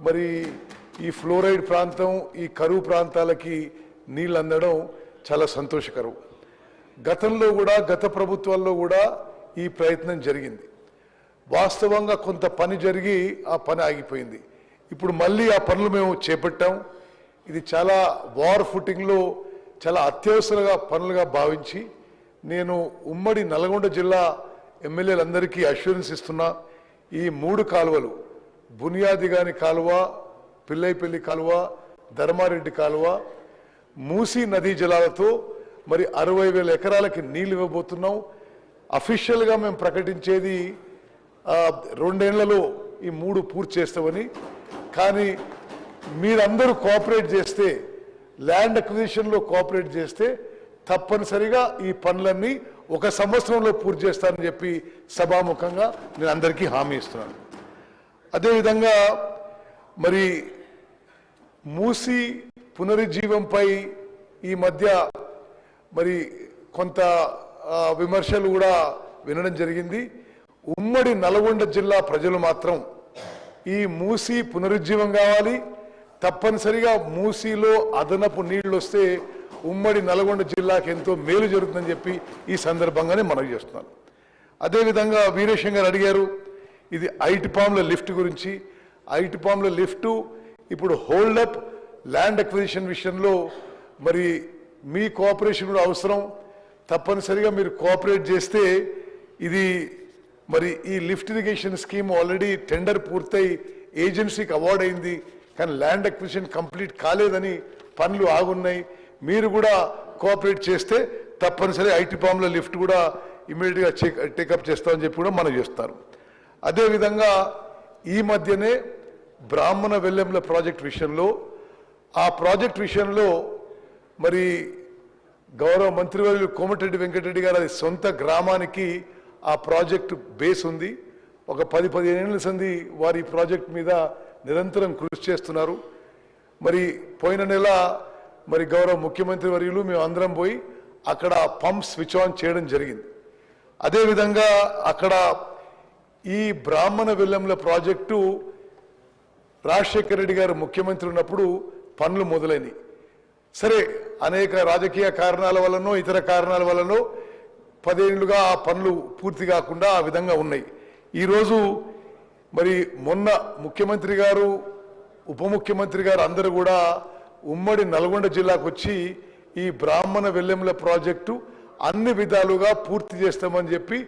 మరి ఈ ఫ్లోరైడ్ ప్రాంతం ఈ కరువు ప్రాంతాలకి నీళ్ళు అందడం చాలా సంతోషకరం. గతంలో కూడా గత ప్రభుత్వాల్లో కూడా ఈ ప్రయత్నం జరిగింది. వాస్తవంగా కొంత పని జరిగి ఆ పని ఆగిపోయింది. ఇప్పుడు మళ్ళీ ఆ పనులు మేము చేపట్టాం. ఇది చాలా వార్ ఫుటింగ్లో చాలా అత్యవసర పనులుగా భావించి నేను ఉమ్మడి నల్గొండ జిల్లా ఎమ్మెల్యేలందరికీ అష్యూరెన్స్ ఇస్తున్నా. ఈ 3 కాలువలు బునియాదిగాని కాలువ, పిల్లైపల్లి కాలువ, ధర్మారెడ్డి కాలువ, మూసీ నదీ జలాలతో మరి 60,000 ఎకరాలకి నీళ్ళు ఇవ్వబోతున్నాం. అఫీషియల్గా మేము ప్రకటించేది 2 ఏళ్లలో ఈ 3 పూర్తి చేస్తామని. కానీ మీరందరూ కోఆపరేట్ చేస్తే, ల్యాండ్ అక్విజిషన్లో కోఆపరేట్ చేస్తే తప్పనిసరిగా ఈ పనులన్నీ 1 సంవత్సరంలో పూర్తి చేస్తానని చెప్పి సభాముఖంగా నేను అందరికీ హామీ ఇస్తున్నాను. అదేవిధంగా మరి మూసీ పునరుజ్జీవంపై ఈ మధ్య మరి కొంత విమర్శలు కూడా వినడం జరిగింది. ఉమ్మడి నల్గొండ జిల్లా ప్రజలు మాత్రం ఈ మూసీ పునరుజ్జీవం కావాలి, తప్పనిసరిగా మూసీలో అదనపు నీళ్లు వస్తే ఉమ్మడి నల్గొండ జిల్లాకి ఎంతో మేలు జరుగుతుందని చెప్పి ఈ సందర్భంగానే మనవి చేస్తున్నాను. అదేవిధంగా వీరేశం గారు అడిగారు ఇది ఐటిపామ్ల లిఫ్ట్ గురించి. ఐటిపామ్ల లిఫ్ట్ ఇప్పుడు హోల్డప్ ల్యాండ్ అక్విజిషన్ విషయంలో మరి మీ కోఆపరేషన్ కూడా అవసరం. తప్పనిసరిగా మీరు కోఆపరేట్ చేస్తే ఇది మరి ఈ lift irrigation scheme already tender పూర్తయి ఏజెన్సీకి అవార్డ్ అయింది, కానీ ల్యాండ్ అక్విజిషన్ కంప్లీట్ కాలేదని పనులు ఆగున్నాయి. మీరు కూడా కోఆపరేట్ చేస్తే తప్పనిసరి ఐటిపామ్ల లిఫ్ట్ కూడా ఇమీడియట్గా టేకప్ చేస్తామని చెప్పి కూడా మనం చేస్తారు. అదేవిధంగా ఈ మధ్యనే బ్రాహ్మణ వెల్లెంల ప్రాజెక్ట్ విషయంలో ఆ ప్రాజెక్ట్ విషయంలో మరి గౌరవ మంత్రివర్యులు కోమటిరెడ్డి వెంకటరెడ్డి గారు అది సొంత గ్రామానికి ఆ ప్రాజెక్టు బేస్ ఉంది. ఒక 10-15 ఏళ్ల సంది వారి ప్రాజెక్ట్ మీద నిరంతరం కృషి చేస్తున్నారు. మరి పోయిన నెల మరి గౌరవ ముఖ్యమంత్రి వర్యులు మేము అందరం పోయి అక్కడ పంప్ స్విచ్ ఆన్ చేయడం జరిగింది. అదేవిధంగా అక్కడ ఈ బ్రాహ్మణ వెల్లెంల ప్రాజెక్టు రాజశేఖర రెడ్డి గారు ముఖ్యమంత్రి ఉన్నప్పుడు పనులు మొదలైనవి. సరే అనేక రాజకీయ కారణాల వల్లనో ఇతర కారణాల వల్లనో 10 ఏళ్లుగా ఆ పనులు పూర్తి కాకుండా ఆ విధంగా ఉన్నాయి. ఈరోజు మరి మొన్న ముఖ్యమంత్రి గారు ఉప ముఖ్యమంత్రి గారు అందరూ కూడా ఉమ్మడి నల్గొండ జిల్లాకు వచ్చి ఈ బ్రాహ్మణ వెల్లెంల ప్రాజెక్టు అన్ని విధాలుగా పూర్తి చేస్తామని చెప్పి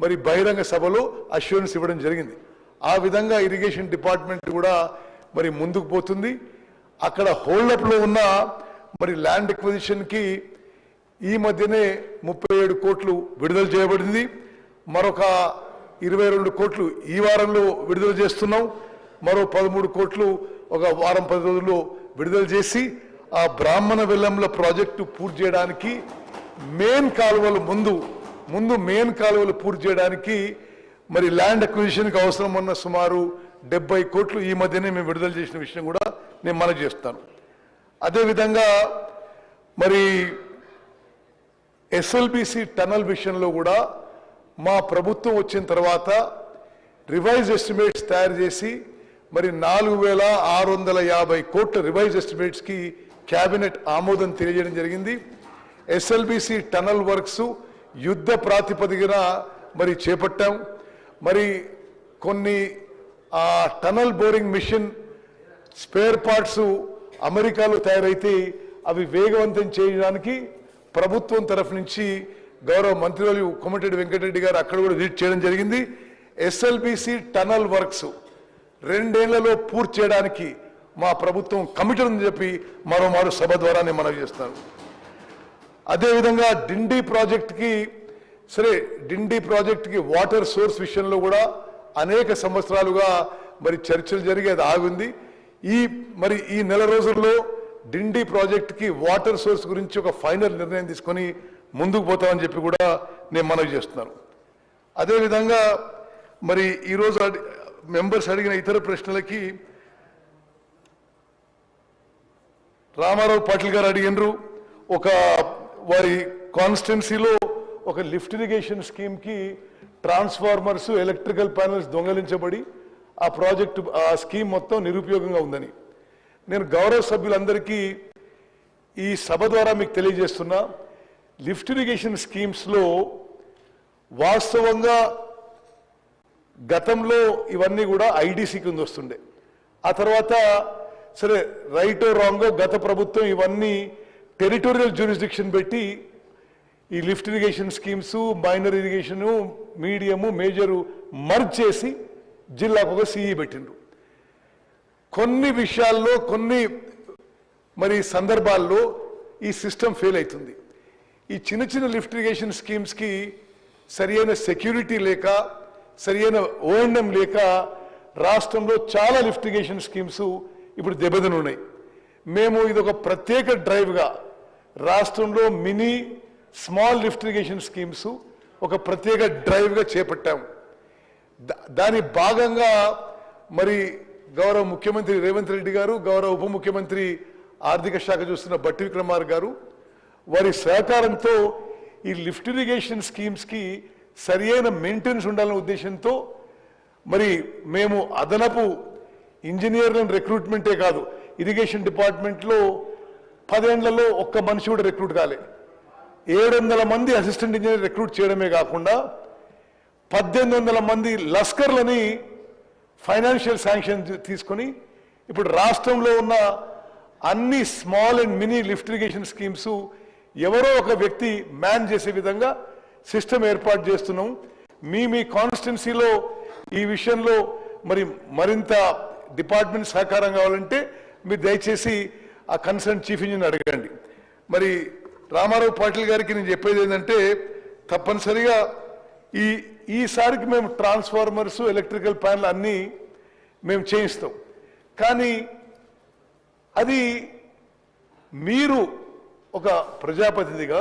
మరి బహిరంగ సభలో అష్యూరెన్స్ ఇవ్వడం జరిగింది. ఆ విధంగా ఇరిగేషన్ డిపార్ట్మెంట్ కూడా మరి ముందుకు పోతుంది. అక్కడ హోల్డప్లో ఉన్న మరి ల్యాండ్ ఎక్విజిషన్కి ఈ మధ్యనే 37 కోట్లు విడుదల చేయబడింది. మరొక 22 కోట్లు ఈ వారంలో విడుదల చేస్తున్నాం. మరో 13 కోట్లు ఒక వారం 10 రోజుల్లో విడుదల చేసి ఆ బ్రాహ్మణ వెల్లెంల ప్రాజెక్టు పూర్తి చేయడానికి మెయిన్ కాలువలు ముందు మెయిన్ కాలువలు పూర్తి చేయడానికి మరి ల్యాండ్ అక్విజిషన్కి అవసరం ఉన్న సుమారు 70 కోట్లు ఈ మధ్యనే మేము విడుదల చేసిన విషయం కూడా నేను మనవి చేస్తాను. అదేవిధంగా మరి ఎస్ఎల్బిసి టనల్ విషయంలో కూడా మా ప్రభుత్వం వచ్చిన తర్వాత రివైజ్ ఎస్టిమేట్స్ తయారు చేసి మరి 4,650 కోట్ల రివైజ్ ఎస్టిమేట్స్కి క్యాబినెట్ ఆమోదం తెలియజేయడం జరిగింది. ఎస్ఎల్బిసి టనల్ వర్క్స్ యుద్ధ ప్రాతిపదికన మరి చేపట్టాం. మరి కొన్ని tunnel boring machine spare parts అమెరికాలో తయారైతే అవి వేగవంతం చేయడానికి ప్రభుత్వం తరఫు నుంచి గౌరవ మంత్రివర్యులు కోమటిరెడ్డి వెంకటరెడ్డి గారు అక్కడ కూడా విజిట్ చేయడం జరిగింది. ఎస్ఎల్బిసి టనల్ వర్క్స్ 2 ఏళ్లలో పూర్తి చేయడానికి మా ప్రభుత్వం కమిటెడ్ అని చెప్పి మరోమారు సభ ద్వారా నేను మనవి చేస్తాను. అదేవిధంగా డిండి ప్రాజెక్టుకి వాటర్ సోర్స్ విషయంలో కూడా అనేక సంవత్సరాలుగా మరి చర్చలు జరిగి అది ఆగింది. ఈ నెల రోజుల్లో డిండి ప్రాజెక్టుకి వాటర్ సోర్స్ గురించి ఒక ఫైనల్ నిర్ణయం తీసుకొని ముందుకు పోతామని చెప్పి కూడా నేను మనవి చేస్తున్నాను. అదేవిధంగా మరి ఈరోజు మెంబర్స్ అడిగిన ఇతర ప్రశ్నలకి రామారావు పాటిల్ గారు అడిగినారు. ఒక వారి కాన్స్టిట్యున్సీలో ఒక లిఫ్ట్ ఇరిగేషన్ స్కీమ్కి ట్రాన్స్ఫార్మర్స్ ఎలక్ట్రికల్ ప్యానల్స్ దొంగలించబడి ఆ ప్రాజెక్టు ఆ స్కీమ్ మొత్తం నిరుపయోగంగా ఉందని నేను గౌరవ సభ్యులందరికీ ఈ సభ ద్వారా మీకు తెలియజేస్తున్నా. లిఫ్ట్ ఇరిగేషన్ స్కీమ్స్లో వాస్తవంగా గతంలో ఇవన్నీ కూడా ఐడిసి కింద వస్తుండే. ఆ తర్వాత సరే రైటో రాంగో గత ప్రభుత్వం ఇవన్నీ టెరిటోరియల్ జ్యూరిస్డిక్షన్ పెట్టి ఈ lift irrigation schemes, minor irrigation, medium, major merge చేసి జిల్లాకు ఒక సిఈ పెట్టిండ్రు. కొన్ని విషయాల్లో కొన్ని మరి సందర్భాల్లో ఈ సిస్టమ్ ఫెయిల్ అవుతుంది. ఈ చిన్న చిన్న లిఫ్ట్ ఇరిగేషన్ స్కీమ్స్కి సరియైన సెక్యూరిటీ లేక, సరియైన ఓఎన్ఎం లేక రాష్ట్రంలో చాలా లిఫ్ట్ ఇరిగేషన్ స్కీమ్స్ ఇప్పుడు దెబ్బతిని ఉన్నాయి. మేము ఇది ఒక ప్రత్యేక డ్రైవ్గా రాష్ట్రంలో mini small lift irrigation schemes ఒక ప్రత్యేక డ్రైవ్గా చేపట్టాము. దాని భాగంగా మరి గౌరవ ముఖ్యమంత్రి రేవంత్ రెడ్డి గారు, గౌరవ ఉప ముఖ్యమంత్రి ఆర్థిక శాఖ చూస్తున్న బట్టి విక్రమార్ గారు వారి సహకారంతో ఈ లిఫ్ట్ ఇరిగేషన్ స్కీమ్స్కి సరియైన మెయింటెనెన్స్ ఉండాలనే ఉద్దేశంతో మరి మేము అదనపు ఇంజనీర్లను రిక్రూట్మెంటే కాదు, ఇరిగేషన్ డిపార్ట్మెంట్లో 10 ఏళ్లలో ఒక్క మనిషి కూడా రిక్రూట్ కాలే. 700 మంది అసిస్టెంట్ ఇంజనీర్ రిక్రూట్ చేయడమే కాకుండా 1800 మంది లస్కర్లని ఫైనాన్షియల్ శాంక్షన్ తీసుకొని ఇప్పుడు రాష్ట్రంలో ఉన్న అన్ని small and mini lift irrigation schemes ఎవరో ఒక వ్యక్తి మ్యాన్ చేసే విధంగా సిస్టమ్ ఏర్పాటు చేస్తున్నాం. మీ కాన్స్టిట్యున్సీలో ఈ విషయంలో మరింత డిపార్ట్మెంట్ సహకారం కావాలంటే మీరు దయచేసి ఆ కన్సర్న్ చీఫ్ ఇంజనీర్ అడగండి. మరి రామారావు పాటిల్ గారికి నేను చెప్పేది ఏంటంటే తప్పనిసరిగా ఈసారికి మేము ట్రాన్స్ఫార్మర్స్, ఎలక్ట్రికల్ ప్యానల్ అన్నీ మేము చేయిస్తాం. కానీ అది మీరు ఒక ప్రజాప్రతినిధిగా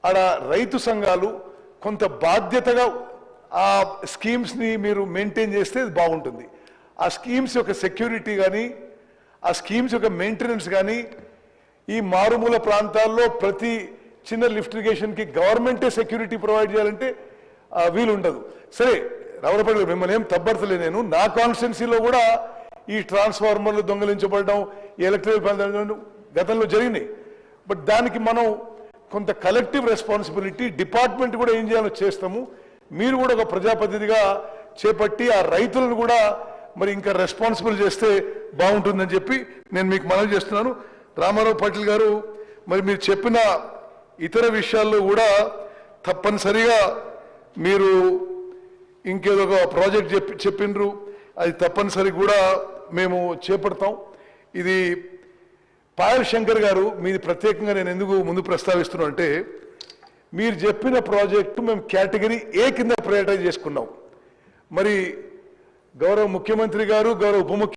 ఆడ రైతు సంఘాలు కొంత బాధ్యతగా ఆ స్కీమ్స్ని మీరు మెయింటైన్ చేస్తే బాగుంటుంది. ఆ స్కీమ్స్ యొక్క సెక్యూరిటీ కానీ, ఆ స్కీమ్స్ యొక్క మెయింటెనెన్స్ కానీ ఈ మారుమూల ప్రాంతాల్లో ప్రతి చిన్న లిఫ్ట్ ఇరిగేషన్కి గవర్నమెంటే సెక్యూరిటీ ప్రొవైడ్ చేయాలంటే వీలు ఉండదు. సరే రావులపల్లి మిమ్మల్ని ఏం తబ్బడతలే, నేను నా కాన్స్టిట్యున్సీలో కూడా ఈ ట్రాన్స్ఫార్మర్లు దొంగలించబడడం, ఎలక్ట్రికల్ ప్లాంట్ గతంలో జరిగినాయి. బట్ దానికి మనం కొంత కలెక్టివ్ రెస్పాన్సిబిలిటీ డిపార్ట్మెంట్ కూడా ఏం చేయాలో చేస్తాము. మీరు కూడా ఒక ప్రజాప్రతినిధిగా చేపట్టి ఆ రైతులను కూడా మరి ఇంకా రెస్పాన్సిబుల్ చేస్తే బాగుంటుందని చెప్పి నేను మీకు మనవి చేస్తున్నాను. రామారావు పాటిల్ గారు, మరి మీరు చెప్పిన ఇతర విషయాల్లో కూడా తప్పనిసరిగా మీరు ఇంకేదో ఒక ప్రాజెక్ట్ చెప్పిండ్రు, అది తప్పనిసరి కూడా మేము చేపడతాం. ఇది పాయల్ శంకర్ గారు మీది ప్రత్యేకంగా నేను ఎందుకు ముందు ప్రస్తావిస్తున్నాను అంటే, మీరు చెప్పిన ప్రాజెక్టు మేము కేటగిరీ ఏ కింద ప్రయారిటైజ్ చేసుకున్నాం. మరి గౌరవ ముఖ్యమంత్రి గారు, గౌరవ ఉప